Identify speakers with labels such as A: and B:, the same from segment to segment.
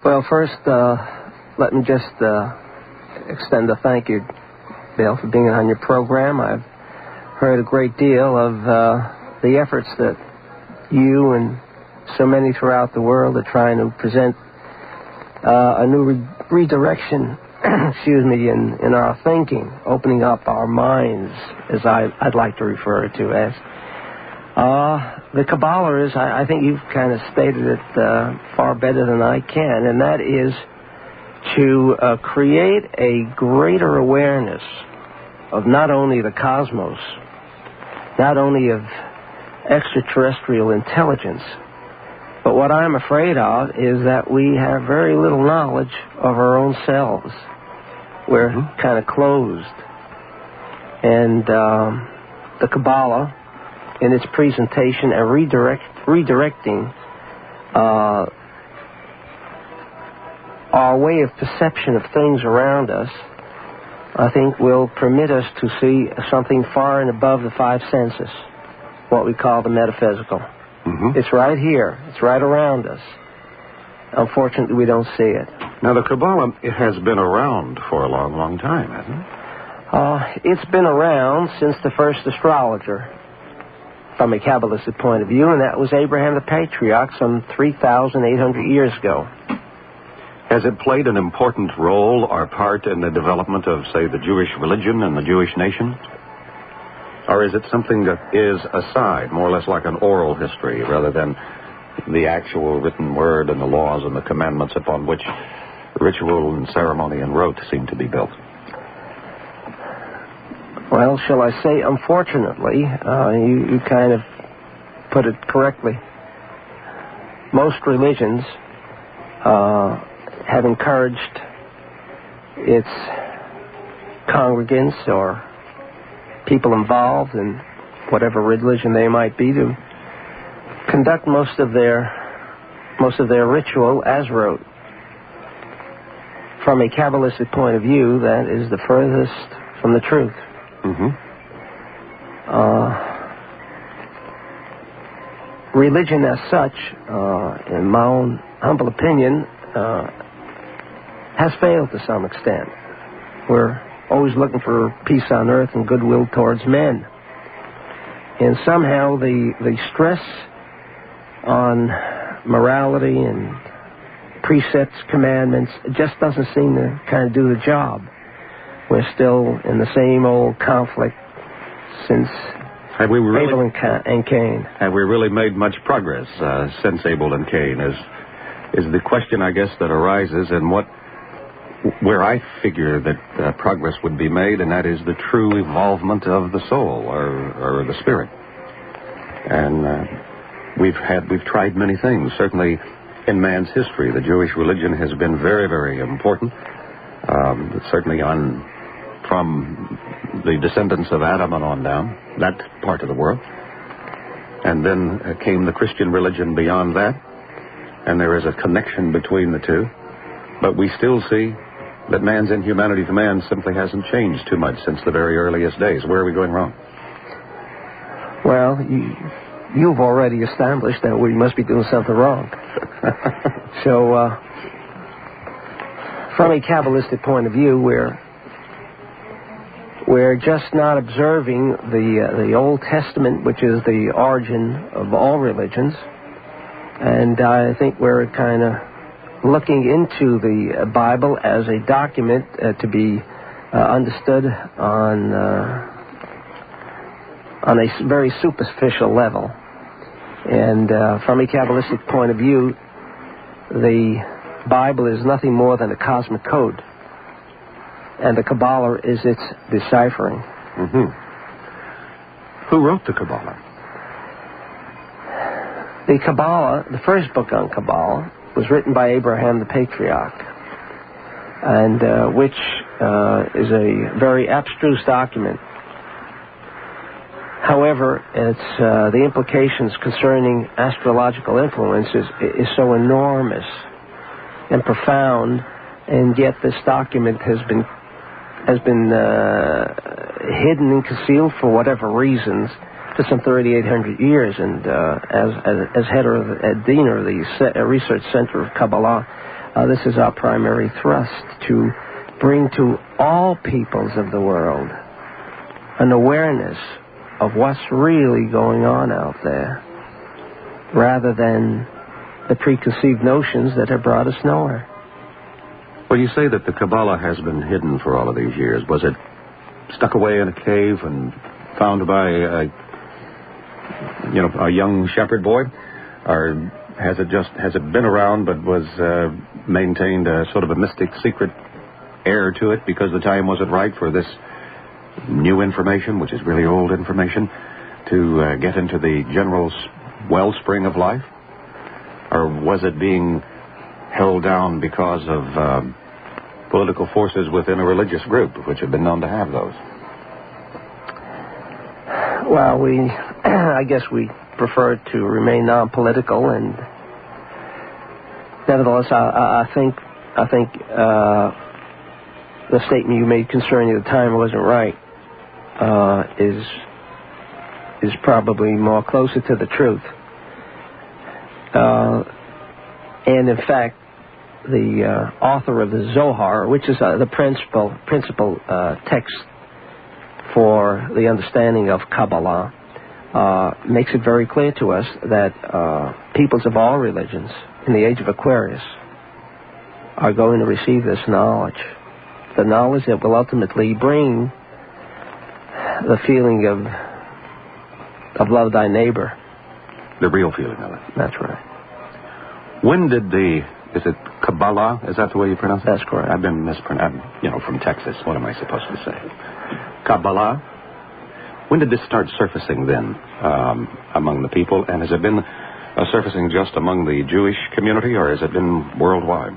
A: Well, first, let me just extend a thank you, Bill, for being on your program. I've heard a great deal of the efforts that you and so many throughout the world are trying to present a new redirection, excuse me, in our thinking, opening up our minds, as I'd like to refer to as. The Kabbalah is, I think you've kind of stated it far better than I can, and that is to create a greater awareness of not only the cosmos, not only of extraterrestrial intelligence, but what I'm afraid of is that we have very little knowledge of our own selves. We're kind of closed. And the Kabbalah, in its presentation and redirecting our way of perception of things around us, I think will permit us to see something far and above the five senses, what we call the metaphysical. It's right here. It's right around us. Unfortunately, we don't see it.
B: Now, the Kabbalah has been around for a long, long time, hasn't it?
A: It's been around since the first astrologer, from a Kabbalistic point of view, and that was Abraham the Patriarch some 3,800 years ago.
B: Has it played an important role or part in the development of, say, the Jewish religion and the Jewish nation? Or is it something that is aside, more or less like an oral history, rather than the actual written word and the laws and the commandments upon which ritual and ceremony and rote seem to be built?
A: Well, shall I say, unfortunately, you kind of put it correctly. Most religions have encouraged its congregants or people involved in whatever religion they might be to conduct most of their ritual as rote. From a Kabbalistic point of view, that is the furthest from the truth. Religion as such, in my own humble opinion, has failed to some extent. We're always looking for peace on earth and goodwill towards men. And somehow the stress on morality and precepts, commandments, it just doesn't seem to kind of do the job. We're still in the same old conflict since Abel and Cain.
B: Have we really made much progress since Abel and Cain? Is the question, I guess, that arises, and where I figure that progress would be made, and that is the true evolvement of the soul or the spirit. And we've tried many things. Certainly, in man's history, the Jewish religion has been very, very important. Certainly from the descendants of Adam and on down, that part of the world. And then came the Christian religion beyond that, and there is a connection between the two. But we still see that man's inhumanity to man simply hasn't changed too much since the very earliest days. Where are we going wrong?
A: Well, you've already established that we must be doing something wrong. So, from a Kabbalistic point of view, we're just not observing the Old Testament, which is the origin of all religions. And I think we're kind of looking into the Bible as a document to be understood on a very superficial level. And from a Kabbalistic point of view, the Bible is nothing more than a cosmic code, and the Kabbalah is its deciphering.
B: Who wrote the Kabbalah?
A: The Kabbalah, the first book on Kabbalah, was written by Abraham the Patriarch, and which is a very abstruse document. However, it's the implications concerning astrological influences is so enormous and profound, and yet this document has been hidden and concealed for whatever reasons for some 3,800 years. And as head of the Dean of the Research Center of Kabbalah, This is our primary thrust, to bring to all peoples of the world an awareness of what's really going on out there, rather than the preconceived notions that have brought us nowhere.
B: Well, you say that the Kabbalah has been hidden for all of these years. Was it stuck away in a cave and found by a young shepherd boy? Or has it been around but was maintained a sort of a mystic secret air to it because the time wasn't right for this new information, which is really old information, to get into the general wellspring of life? Or was it being held down because of political forces within a religious group, which have been known to have those?
A: Well, I guess we prefer to remain non-political, and nevertheless, I think the statement you made concerning the time wasn't right is probably more closer to the truth. And in fact, the author of the Zohar, which is the principal text for the understanding of Kabbalah, makes it very clear to us that peoples of all religions in the age of Aquarius are going to receive this knowledge, the knowledge that will ultimately bring the feeling of love thy neighbor.
B: The real feeling of it.
A: That's right.
B: When did is it Kabbalah? Is that the way you pronounce it?
A: That's correct.
B: I've been mispronouncing, from Texas. What am I supposed to say? Kabbalah? When did this start surfacing then among the people? And has it been surfacing just among the Jewish community, or has it been worldwide?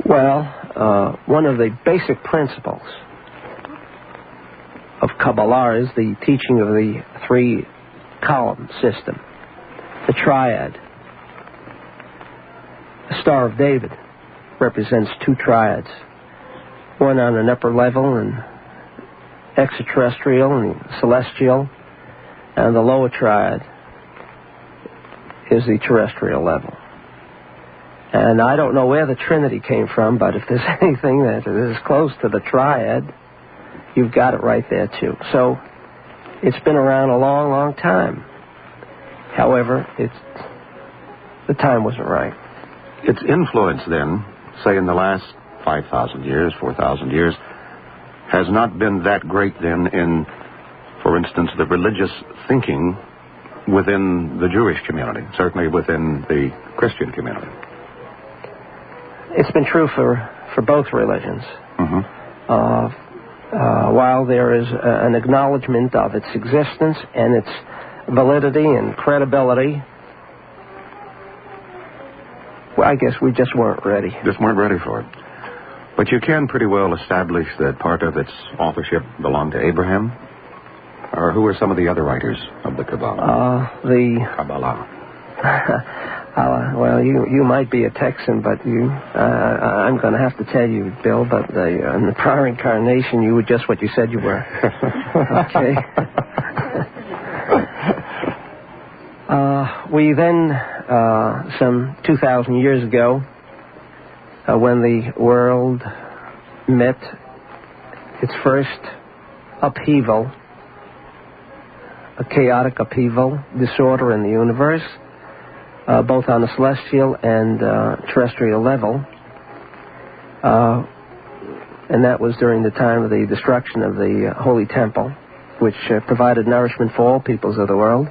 A: Well, one of the basic principles of Kabbalah is the teaching of the three-column system, the triad. The Star of David represents two triads, one on an upper level and extraterrestrial and celestial, and the lower triad is the terrestrial level. And I don't know where the Trinity came from, but if there's anything that is close to the triad, you've got it right there too. So it's been around a long, long time. However, the time wasn't right.
B: Its influence then, say in the last 5,000 years, 4,000 years, has not been that great then in, for instance, the religious thinking within the Jewish community, certainly within the Christian community.
A: It's been true for both religions.
B: Mm-hmm.
A: While there is an acknowledgement of its existence and its validity and credibility, well, I guess we just weren't ready.
B: Just weren't ready for it. But you can pretty well establish that part of its authorship belonged to Abraham? Or who are some of the other writers of the Kabbalah? Kabbalah.
A: Well, you might be a Texan, but I'm going to have to tell you, Bill, but in the prior incarnation, you were just what you said you were. Okay. We then, some 2,000 years ago, when the world met its first upheaval, a chaotic upheaval, disorder in the universe, both on the celestial and terrestrial level, and that was during the time of the destruction of the Holy Temple, which provided nourishment for all peoples of the world.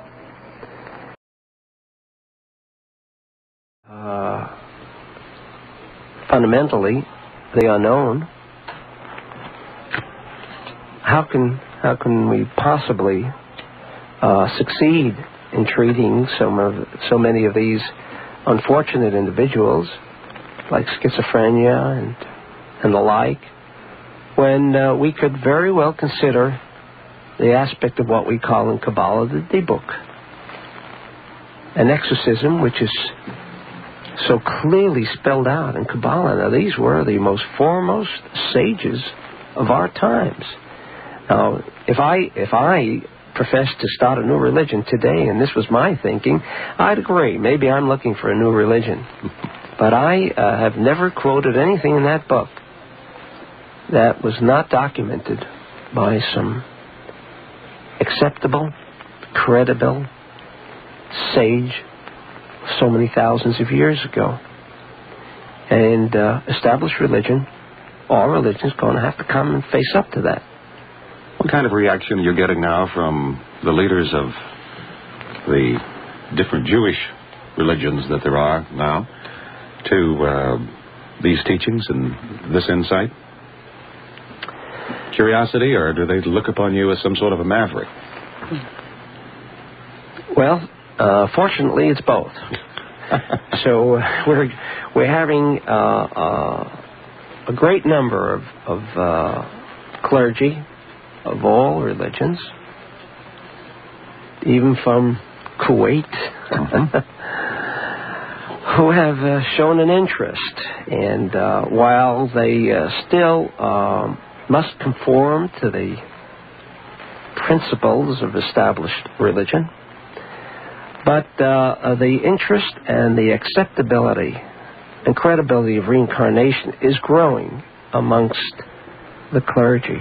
A: Fundamentally, the unknown. How can we possibly succeed in treating so many of these unfortunate individuals, like schizophrenia and the like, when we could very well consider the aspect of what we call in Kabbalah the dibuk, an exorcism which is so clearly spelled out in Kabbalah. Now, these were the most foremost sages of our times. Now, if I professed to start a new religion today, and this was my thinking, I'd agree. Maybe I'm looking for a new religion. But I have never quoted anything in that book that was not documented by some acceptable, credible sage so many thousands of years ago. And established religion, all religion's going to have to come and face up to that.
B: What kind of reaction are you getting now from the leaders of the different Jewish religions that there are now to these teachings and this insight? Curiosity, or do they look upon you as some sort of a maverick?
A: Well, fortunately, it's both. So we're having a great number of clergy of all religions, even from Kuwait, who have shown an interest. And while they still must conform to the principles of established religion, but the interest and the acceptability and credibility of reincarnation is growing amongst the clergy,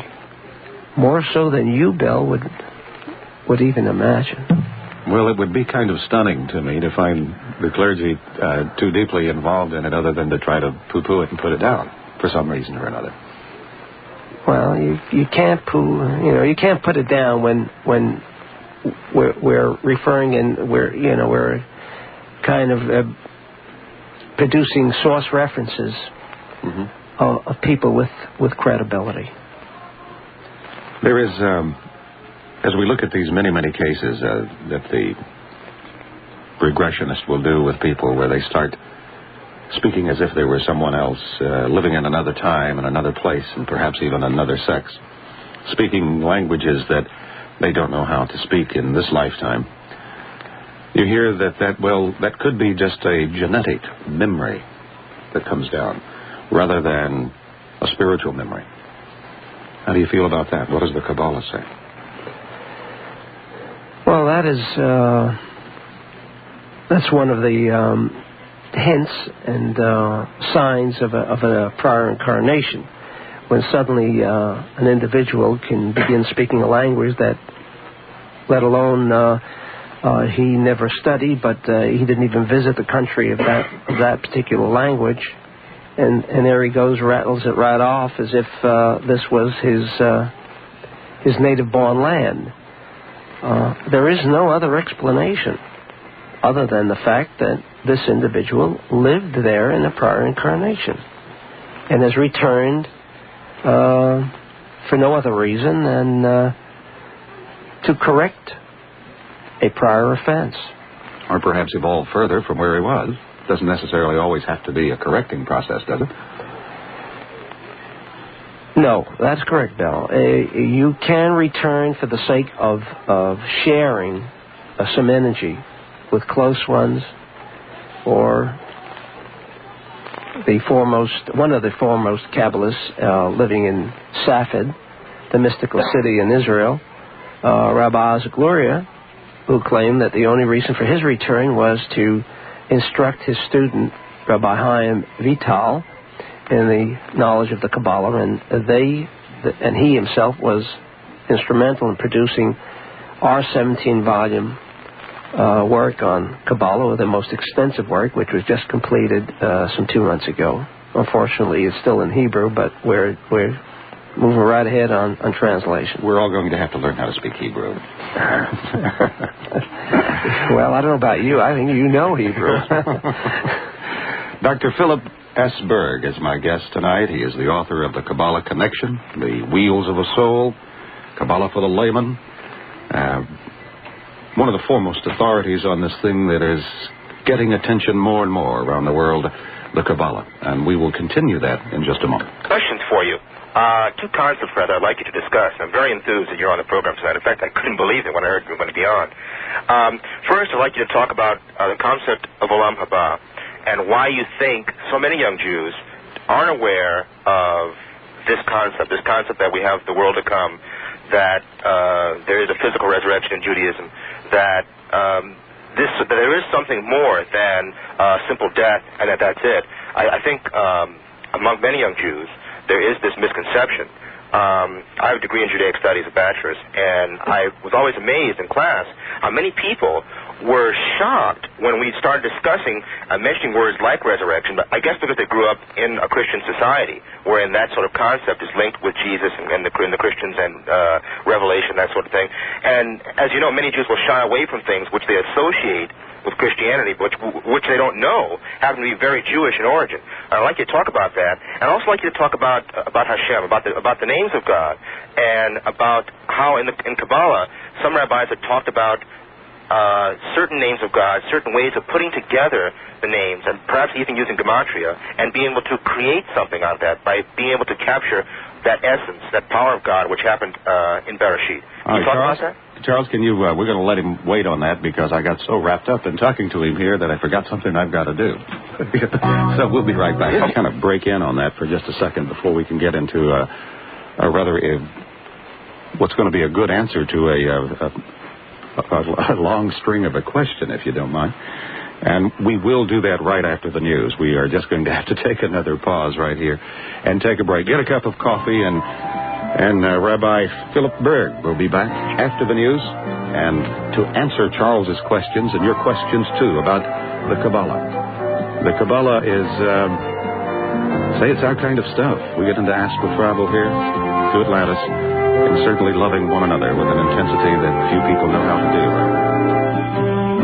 A: more so than you, Bill, would even imagine.
B: Well, it would be kind of stunning to me to find the clergy too deeply involved in it, other than to try to poo-poo it and put it down for some reason or another.
A: Well, you can't you can't put it down when we're referring and we're kind of producing source references of people with credibility.
B: There is, as we look at these many, many cases that the regressionist will do with people, where they start speaking as if they were someone else, living in another time and another place and perhaps even another sex, speaking languages that they don't know how to speak in this lifetime. You hear that could be just a genetic memory that comes down rather than a spiritual memory. How do you feel about that? What does the Kabbalah say?
A: Well, that's one of the hints and signs of a prior incarnation, when suddenly an individual can begin speaking a language that, let alone he never studied, but he didn't even visit the country of that particular language, and there he goes, rattles it right off as if this was his native-born land. There is no other explanation other than the fact that this individual lived there in a prior incarnation and has returned for no other reason than to correct a prior offense.
B: Or perhaps evolve further from where he was. Doesn't necessarily always have to be a correcting process, does it?
A: No, that's correct, Bill. You can return for the sake of sharing some energy with close ones, or one of the foremost Kabbalists living in Safed, the mystical city in Israel, Rabbi Isaac Luria, who claimed that the only reason for his return was to instruct his student, Rabbi Chaim Vital, in the knowledge of the Kabbalah, and he himself was instrumental in producing our 17-volume work on Kabbalah, the most extensive work, which was just completed some 2 months ago. Unfortunately, it's still in Hebrew, but we're moving right ahead on translation.
B: We're all going to have to learn how to speak Hebrew.
A: Well, I don't know about you. I think you know Hebrew.
B: Dr. Philip S. Berg is my guest tonight. He is the author of The Kabbalah Connection, The Wheels of a Soul, Kabbalah for the Layman. One of the foremost authorities on this thing that is getting attention more and more around the world, the Kabbalah. And we will continue that in just a moment.
C: Questions for you. Two concepts, rather, I'd like you to discuss. I'm very enthused that you're on the program tonight. In fact, I couldn't believe it when I heard you were going to be on. First, I'd like you to talk about the concept of Olam Haba and why you think so many young Jews aren't aware of this concept that we have the world to come. that there is a physical resurrection in Judaism, that that there is something more than simple death, and that's it. I think among many young Jews, there is this misconception. I have a degree in Judaic Studies, a bachelor's, and I was always amazed in class how many people were shocked when we started discussing, mentioning words like resurrection, but I guess because they grew up in a Christian society, wherein that sort of concept is linked with Jesus and the Christians and Revelation, that sort of thing. And as you know, many Jews will shy away from things which they associate with Christianity, which they don't know happen to be very Jewish in origin. I'd like you to talk about that, and I'd also like you to talk about Hashem, about the names of God, and about how in Kabbalah some rabbis have talked about certain names of God, certain ways of putting together the names, and perhaps even using gematria, and being able to create something out of that by being able to capture that essence, that power of God, which happened in Bereshit. Can you talk about that?
B: Charles, can you, we're going to let him wait on that because I got so wrapped up in talking to him here that I forgot something I've got to do. So we'll be right back. I'll kind of break in on that for just a second before we can get into what's going to be a good answer to a long string of a question, if you don't mind. And we will do that right after the news. We are just going to have to take another pause right here and take a break. Get a cup of coffee, and Rabbi Philip Berg will be back after the news and to answer Charles's questions and your questions, too, about the Kabbalah. The Kabbalah is, it's our kind of stuff. We get into astral travel here to Atlantis, and certainly loving one another with an intensity that few people know how to do.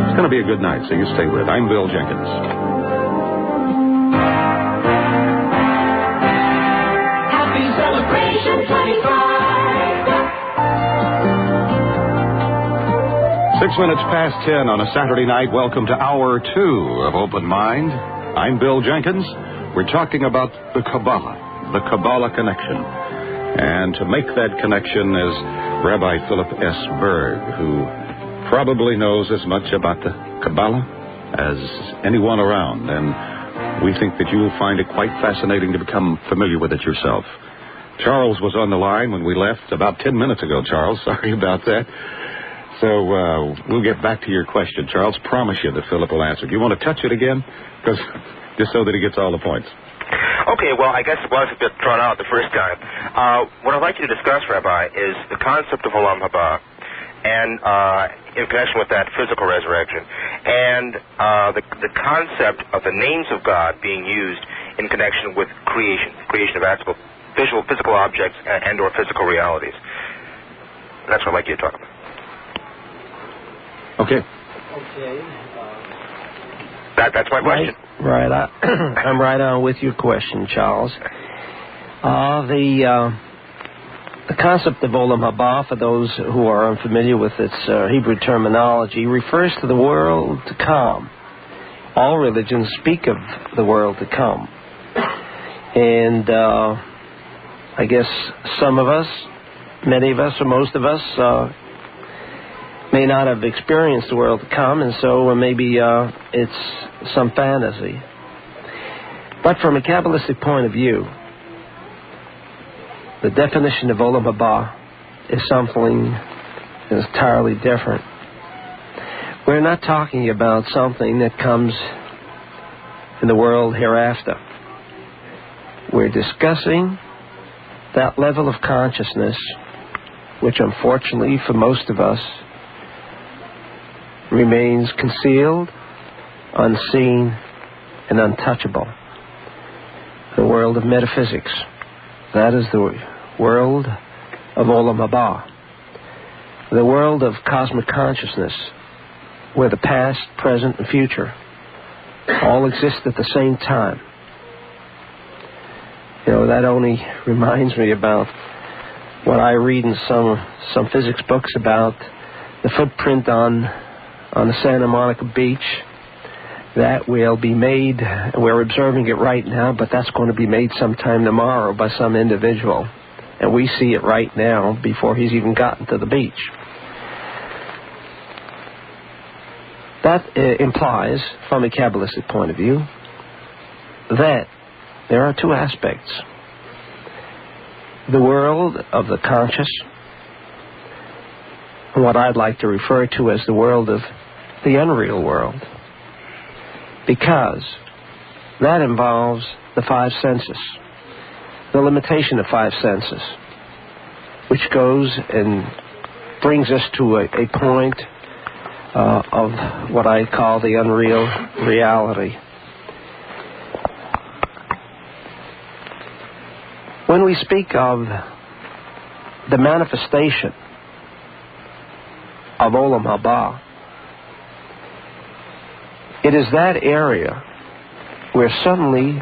B: It's going to be a good night, so you stay with. I'm Bill Jenkins.
D: Happy Celebration 25.
B: 6 minutes past 10 on a Saturday night. Welcome to Hour 2 of Open Mind. I'm Bill Jenkins. We're talking about the Kabbalah connection. And to make that connection is Rabbi Philip S. Berg, who probably knows as much about the Kabbalah as anyone around. And we think that you will find it quite fascinating to become familiar with it yourself. Charles was on the line when we left about 10 minutes ago, Charles. Sorry about that. So we'll get back to your question, Charles. Promise you that Philip will answer. Do you want to touch it again? Because just so that he gets all the points.
C: Okay, well, I guess it was a bit drawn out the first time. What I'd like you to discuss, Rabbi, is the concept of Olam Haba, and in connection with that, physical resurrection, and the concept of the names of God being used in connection with creation of physical objects and or physical realities. That's what I'd like you to talk about.
B: Okay.
C: That's my question.
A: Right. I'm right on with your question, Charles. The concept of Olam Haba, for those who are unfamiliar with its Hebrew terminology, refers to the world to come. All religions speak of the world to come. And I guess some of us, many of us, or most of us, may not have experienced the world to come, and so maybe it's some fantasy. But from a Kabbalistic point of view, the definition of Olam Haba is something entirely different. We're not talking about something that comes in the world hereafter. We're discussing that level of consciousness which, unfortunately, for most of us, remains concealed, unseen, and untouchable. The world of metaphysics. That is the world of Olam Haba. The world of cosmic consciousness, where the past, present, and future all exist at the same time. You know, that only reminds me about what I read in some physics books about the footprint on the Santa Monica beach. That will be made, we're observing it right now, but that's going to be made sometime tomorrow by some individual. And we see it right now before he's even gotten to the beach. That implies, from a Kabbalistic point of view, that there are two aspects. The world of the conscious what I'd like to refer to as the world of the unreal world, because that involves the five senses, the limitation of five senses, which goes and brings us to a point of what I call the unreal reality. When we speak of the manifestation of Olam Haba, it is that area where suddenly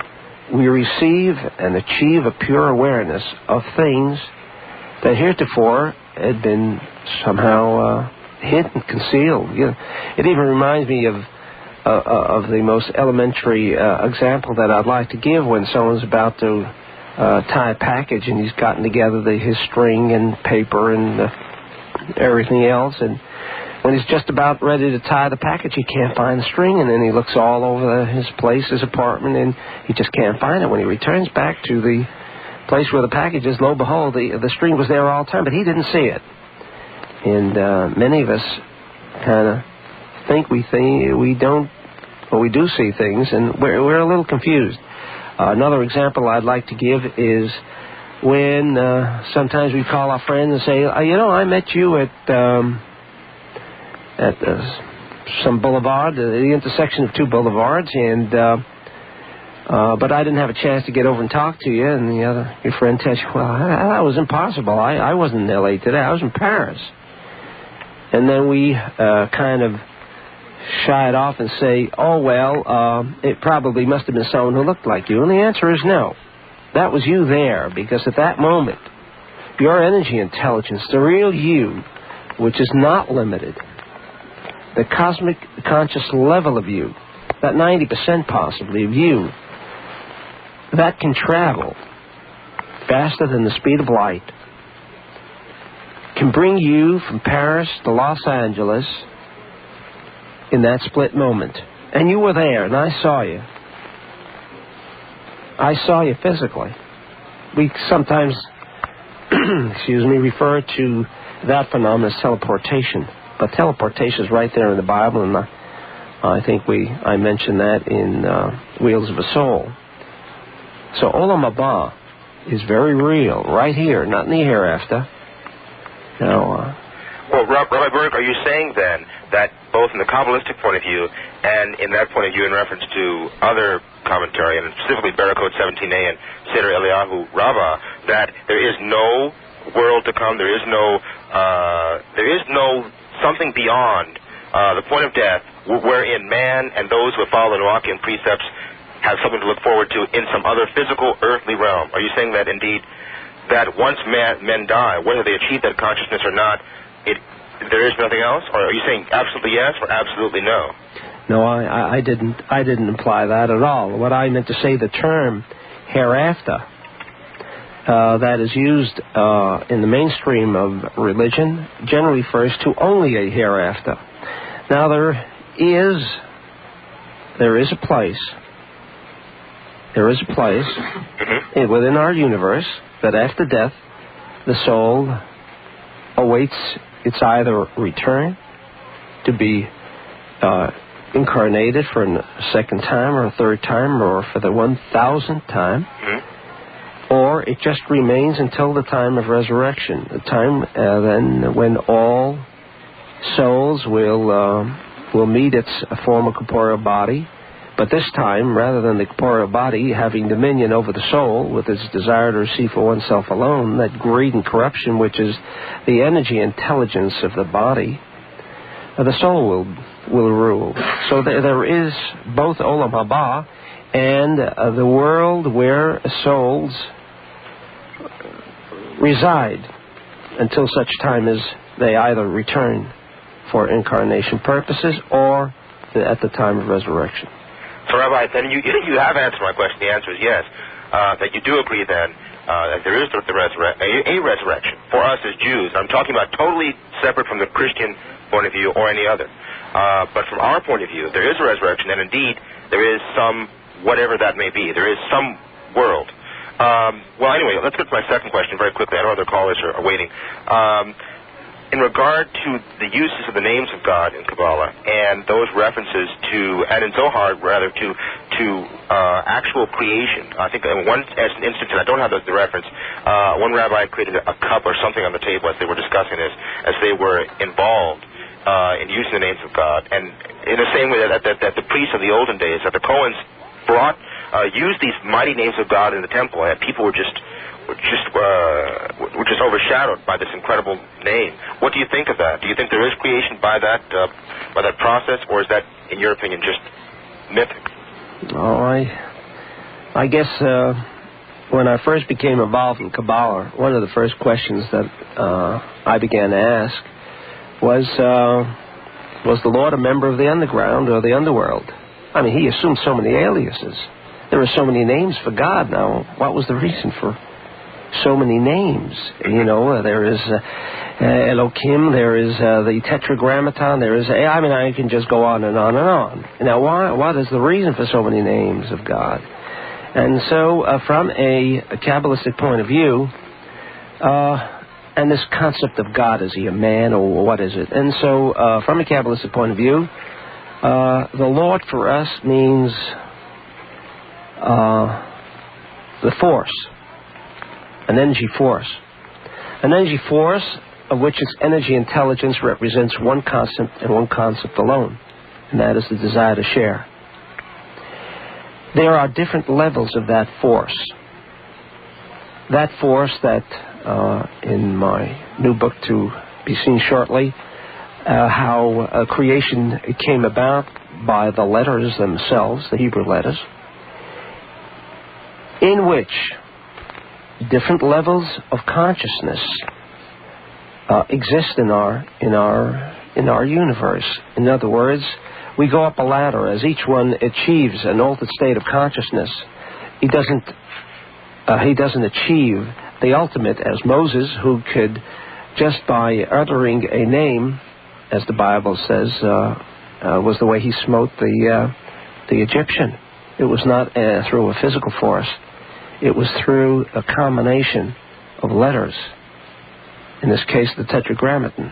A: we receive and achieve a pure awareness of things that heretofore had been somehow hidden, concealed. It even reminds me of the most elementary example that I'd like to give when someone's about to tie a package and he's gotten together his string and paper and everything else, and when he's just about ready to tie the package, he can't find the string, and then he looks all over his place, his apartment, and he just can't find it. When he returns back to the place where the package is, lo and behold, the string was there all the time, but he didn't see it. And many of us kind of think we don't, or we do see things, and we're a little confused. Another example I'd like to give is when sometimes we call our friends and say, I met you at some boulevard, the intersection of two boulevards, and but I didn't have a chance to get over and talk to you. And your friend tells you, well, that was impossible. I wasn't in L.A. today. I was in Paris. And then we kind of shy it off and say, oh, well, it probably must have been someone who looked like you. And the answer is no. That was you there, because at that moment, your energy intelligence, the real you, which is not limited, the cosmic conscious level of you, that 90% possibly of you, that can travel faster than the speed of light, can bring you from Paris to Los Angeles in that split moment. And you were there, and I saw you. I saw you physically. We sometimes, refer to that phenomenon as teleportation. But teleportation is right there in the Bible, and I think I mentioned that in Wheels of a Soul. So Olam Haba is very real, right here, not in the hereafter. Now,
C: well, Rabbi Berg, are you saying then that both in the Kabbalistic point of view and in that point of view in reference to other commentary, and specifically Barakot 17a and Seder Eliyahu Rabbah, that there is no world to come, there is no something beyond the point of death, wherein man and those who follow the Noachian precepts have something to look forward to in some other physical, earthly realm? Are you saying that indeed, that once men die, whether they achieve that consciousness or not, there is nothing else? Or are you saying absolutely yes or absolutely no?
A: No, I didn't imply that at all. What I meant to say, the term hereafter that is used in the mainstream of religion generally refers to only a hereafter. Now there is a place within our universe that after death the soul awaits its either return to be incarnated for a second time or a third time or for the 1,000th time, or it just remains until the time of resurrection, the time then when all souls will meet its former corporeal body. But this time, rather than the corporeal body having dominion over the soul with its desire to receive for oneself alone, that greed and corruption, which is the energy intelligence of the body, the soul will rule. So there is both Olam Haba and the world where souls reside until such time as they either return for incarnation purposes or at the time of resurrection.
C: So, Rabbi, then you have answered my question. The answer is yes. That you do agree then that there is a resurrection for us as Jews. I'm talking about totally separate from the Christian point of view or any other. But from our point of view, there is a resurrection, and indeed there is some, whatever that may be, there is some world. Well, anyway, let's get to my second question very quickly. I know other callers are waiting. in regard to the uses of the names of God in Kabbalah and those references to, and in Zohar rather, to actual creation. I think in one instance, and I don't have the reference, one rabbi created a cup or something on the table as they were discussing this, as they were involved in using the names of God. And in the same way that the priests of the olden days, that the Cohens used these mighty names of God in the temple, and people were just overshadowed by this incredible name. What do you think of that? Do you think there is creation by that process, or is that, in your opinion, just mythic?
A: Oh, I guess when I first became involved in Kabbalah, one of the first questions that I began to ask was the Lord a member of the underground or the underworld? I mean, he assumed so many aliases. There were so many names for God. Now, what was the reason for so many names? You know, there is Elohim, there is the Tetragrammaton, there is, I mean, I can just go on and on and on. Now, what is the reason for so many names of God? And so, from a Kabbalistic point of view, and this concept of God, is he a man or what is it? And so, from a Kabbalistic point of view, the Lord for us means the force, an energy force. An energy force of which its energy intelligence represents one concept and one concept alone, and that is the desire to share. There are different levels of that force. That force that, in my new book to be seen shortly, how creation came about by the letters themselves, the Hebrew letters, in which different levels of consciousness exist in our universe. In other words, we go up a ladder. As each one achieves an altered state of consciousness, he doesn't achieve the ultimate, as Moses, who could, just by uttering a name, as the Bible says, was the way he smote the Egyptian. It was not through a physical force. It was through a combination of letters. In this case, the Tetragrammaton.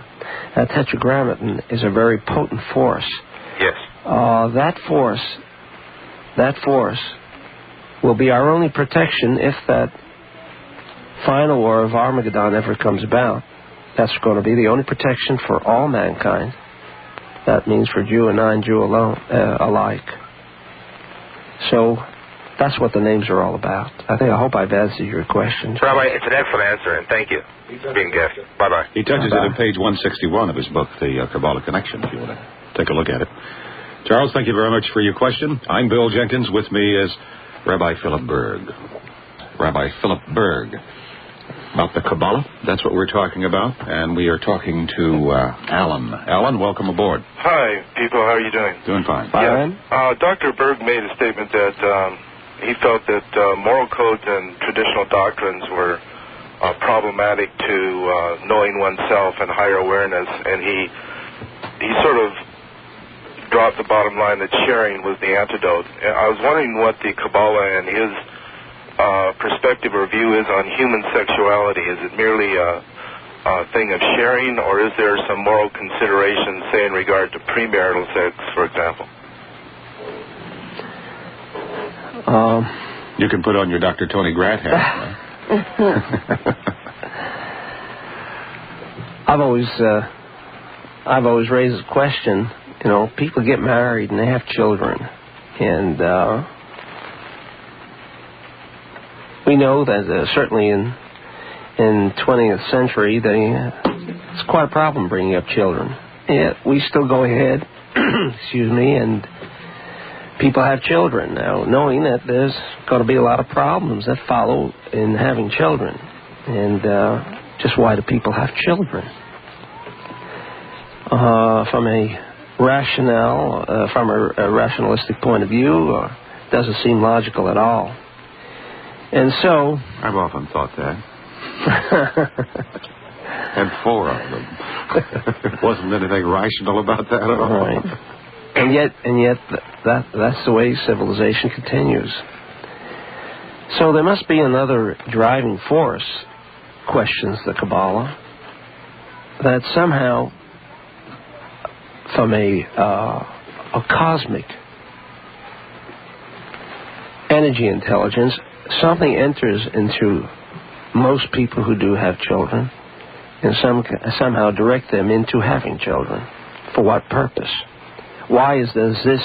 A: That Tetragrammaton is a very potent force.
C: Yes.
A: That force will be our only protection if that final war of Armageddon ever comes about. That's going to be the only protection for all mankind. That means for Jew and non-Jew alike. So that's what the names are all about. I hope I've answered your question.
C: Rabbi, it's an excellent answer, and thank you for being a guest. Bye-bye.
B: He touches it on page 161 of his book, The Kabbalah Connection, if you want to take a look at it. Charles, thank you very much for your question. I'm Bill Jenkins. With me is Rabbi Philip Berg. Rabbi Philip Berg. About the Kabbalah, that's what we're talking about, and we are talking to Alan. Alan, welcome aboard.
E: Hi, people. How are you doing?
B: Doing fine.
A: Fine.
E: Yeah. Dr. Berg made a statement that he felt that moral codes and traditional doctrines were problematic to knowing oneself and higher awareness, and he sort of dropped the bottom line that sharing was the antidote. And I was wondering what the Kabbalah and his perspective or view is on human sexuality. Is it merely a thing of sharing, or is there some moral consideration, say, in regard to premarital sex, for example?
B: You can put on your Dr. Tony Grant hat.
A: I've always raised the question. You know, people get married and they have children, and we know that certainly in 20th century, it's quite a problem bringing up children. Yet we still go ahead, and people have children now, knowing that there's going to be a lot of problems that follow in having children. And just why do people have children? From a rationalistic point of view, doesn't seem logical at all. And so
B: I've often thought that. Had 4 of them. Wasn't anything rational about that at all.
A: Right. And yet that's the way civilization continues. So there must be another driving force, questions the Kabbalah. that somehow, from a cosmic energy intelligence, something enters into most people who do have children and somehow direct them into having children. For what purpose? Why does this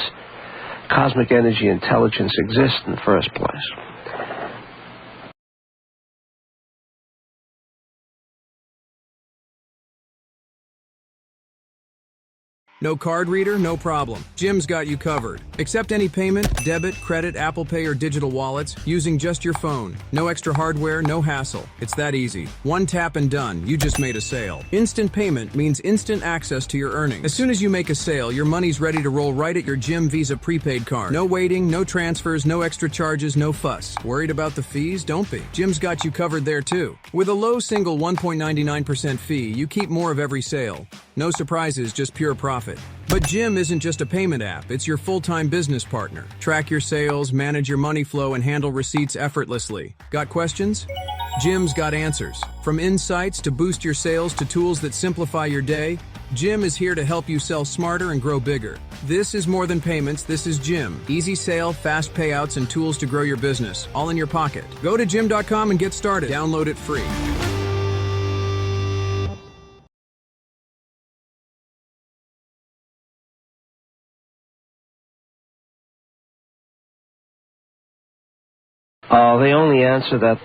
A: cosmic energy intelligence exist in the first place?
F: No card reader? No problem. Jim's got you covered. Accept any payment, debit, credit, Apple Pay, or digital wallets using just your phone. No extra hardware, no hassle. It's that easy. One tap and done. You just made a sale. Instant payment means instant access to your earnings. As soon as you make a sale, your money's ready to roll right at your Jim Visa prepaid card. No waiting, no transfers, no extra charges, no fuss. Worried about the fees? Don't be. Jim's got you covered there too. With a low single 1.99% fee, you keep more of every sale. No surprises, just pure profit. But Jim isn't just a payment app, it's your full-time business partner. Track your sales, manage your money flow, and handle receipts effortlessly. Got questions? Jim's got answers. From insights to boost your sales to tools that simplify your day, Jim is here to help you sell smarter and grow bigger. This is more than payments, this is Jim. Easy sale, fast payouts, and tools to grow your business, all in your pocket. Go to jim.com and get started. Download it free.
A: The only answer that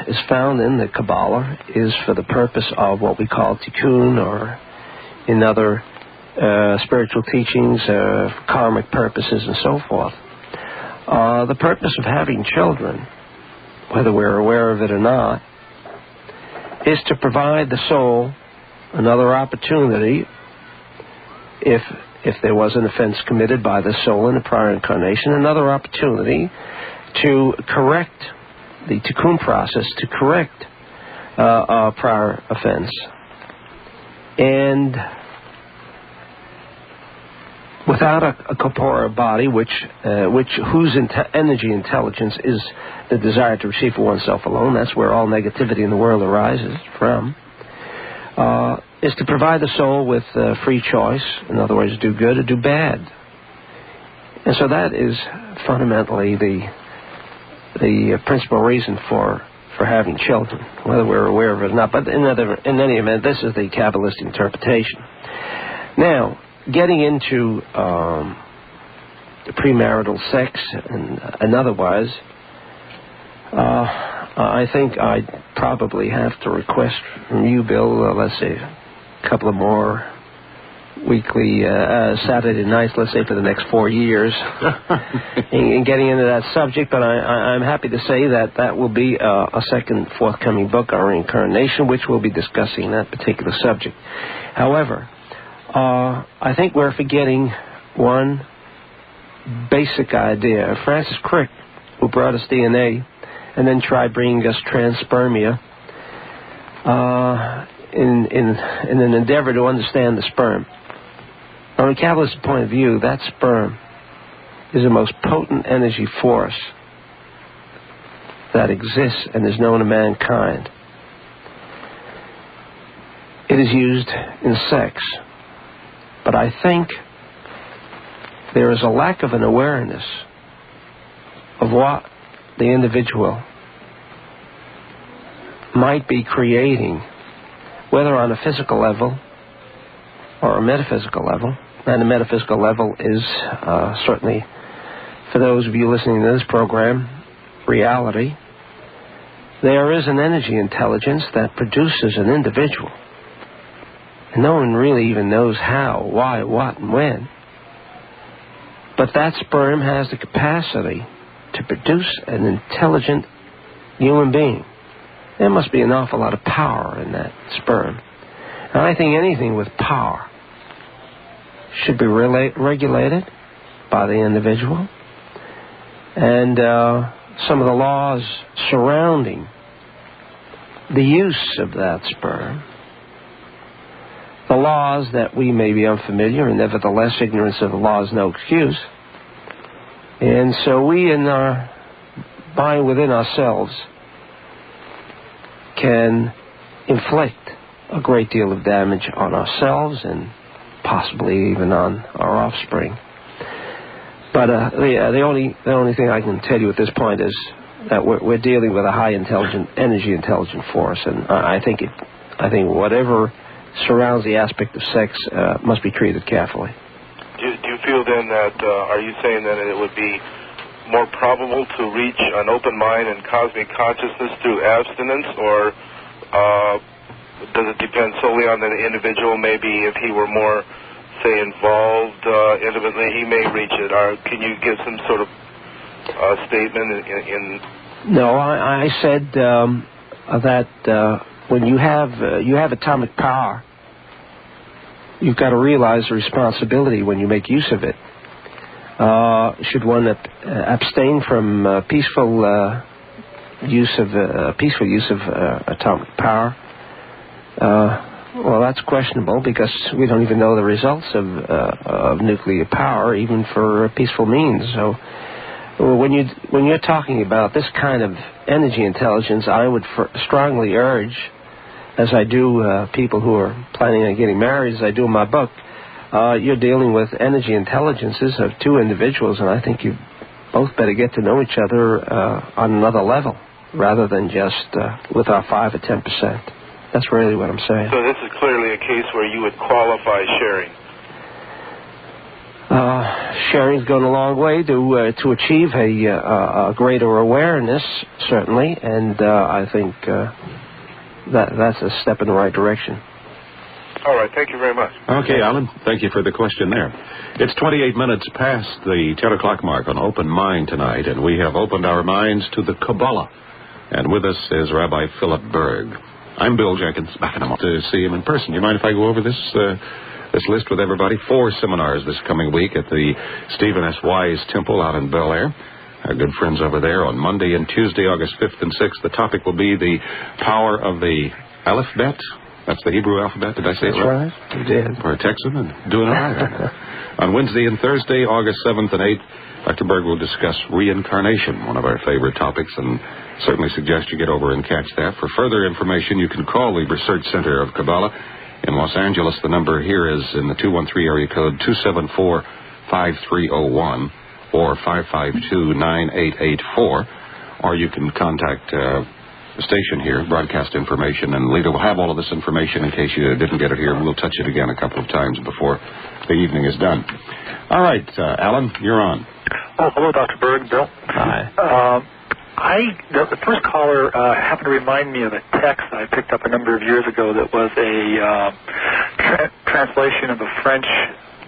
A: is found in the Kabbalah is for the purpose of what we call tikkun, or in other spiritual teachings, karmic purposes, and so forth. The purpose of having children, whether we're aware of it or not, is to provide the soul another opportunity if there was an offense committed by the soul in a prior incarnation, another opportunity to correct the tikkun process, to correct a prior offense. And without a corporeal body, whose energy intelligence is the desire to receive for oneself alone, that's where all negativity in the world arises from, is to provide the soul with free choice, in other words, do good or do bad. And so that is fundamentally the principal reason for having children, whether we're aware of it or not. But in any event, this is the Kabbalistic interpretation. Now, getting into premarital sex and otherwise, I think I'd probably have to request from you, Bill, let's say a couple of more weekly Saturday nights, let's say for the next 4 years, in getting into that subject. But I'm happy to say that will be a second forthcoming book, Our Reincarnation, which will be discussing that particular subject. However, I think we're forgetting one basic idea. Francis Crick, who brought us DNA and then tried bringing us transpermia in an endeavor to understand the sperm. From a Kabbalist point of view, that sperm is the most potent energy force that exists and is known to mankind. It is used in sex. But I think there is a lack of an awareness of what the individual might be creating, whether on a physical level or a metaphysical level. And the metaphysical level is certainly, for those of you listening to this program, reality. There is an energy intelligence that produces an individual. And no one really even knows how, why, what, and when. But that sperm has the capacity to produce an intelligent human being. There must be an awful lot of power in that sperm. And I think anything with power should be regulated by the individual. And some of the laws surrounding the use of that sperm, the laws that we may be unfamiliar, and nevertheless ignorance of the law is no excuse. And so we, in our mind within ourselves, can inflict a great deal of damage on ourselves and possibly even on our offspring. But the only thing I can tell you at this point is that we're dealing with a high energy intelligent force, and I think whatever surrounds the aspect of sex must be treated carefully.
E: Do you feel then that, are you saying then that it would be more probable to reach an open mind and cosmic consciousness through abstinence, or does it depend solely on the individual? Maybe if he were more, say, involved intimately, he may reach it. Or can you give some sort of statement in? No,
A: I said that when you have atomic power, you've got to realize the responsibility when you make use of it. Should one abstain from peaceful use of atomic power? Well, that's questionable because we don't even know the results of nuclear power, even for peaceful means. So, when you're talking about this kind of energy intelligence, I would strongly urge, as I do people who are planning on getting married, as I do in my book, you're dealing with energy intelligences of two individuals, and I think you both better get to know each other on another level, rather than just with our 5 or 10%. That's really what I'm saying.
E: So this is clearly a case where you would qualify sharing.
A: Sharing's gone a long way to achieve a greater awareness, certainly, and I think that's a step in the right direction.
E: All right, thank you very much.
B: Okay, Alan, thank you for the question there. It's 28 minutes past the 10 o'clock mark on Open Mind tonight, and we have opened our minds to the Kabbalah. And with us is Rabbi Philip Berg. I'm Bill Jenkins, back in a moment to see him in person. You mind if I go over this list with everybody? 4 seminars this coming week at the Stephen S. Wise Temple out in Bel Air. Our good friends over there on Monday and Tuesday, August 5th and 6th. The topic will be the power of the alphabet. That's the Hebrew alphabet. Did I say it right?
A: That's right. You did.
B: For a Texan and doing all right. On Wednesday and Thursday, August 7th and 8th, Dr. Berg will discuss reincarnation, one of our favorite topics, and certainly suggest you get over and catch that. For further information, you can call the Research Center of Kabbalah in Los Angeles. The number here is in the 213 area code 274-5301 or 552-9884, or you can contact the station here, broadcast information, and Lita will have all of this information in case you didn't get it here. We'll touch it again a couple of times before the evening is done. All right, Alan, you're on.
G: Oh, hello, Dr. Berg, Bill.
A: Hi.
G: The first caller happened to remind me of a text I picked up a number of years ago that was a translation of a French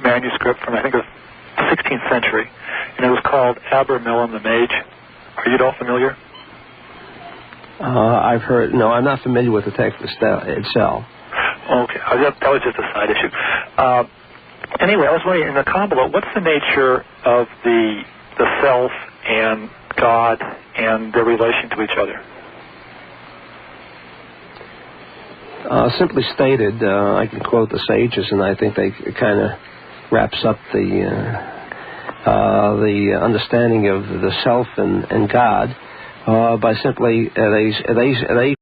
G: manuscript from, I think, the 16th century, and it was called Abramelin the Mage. Are you at all familiar?
A: I've heard. No, I'm not familiar with the text itself.
G: Okay, that was just a side issue. Anyway, I was wondering, in the Kabbalah, what's the nature of the self and God and their relation to each other?
A: Simply stated, I can quote the sages, and I think they kind of wraps up the understanding of the self and God by simply they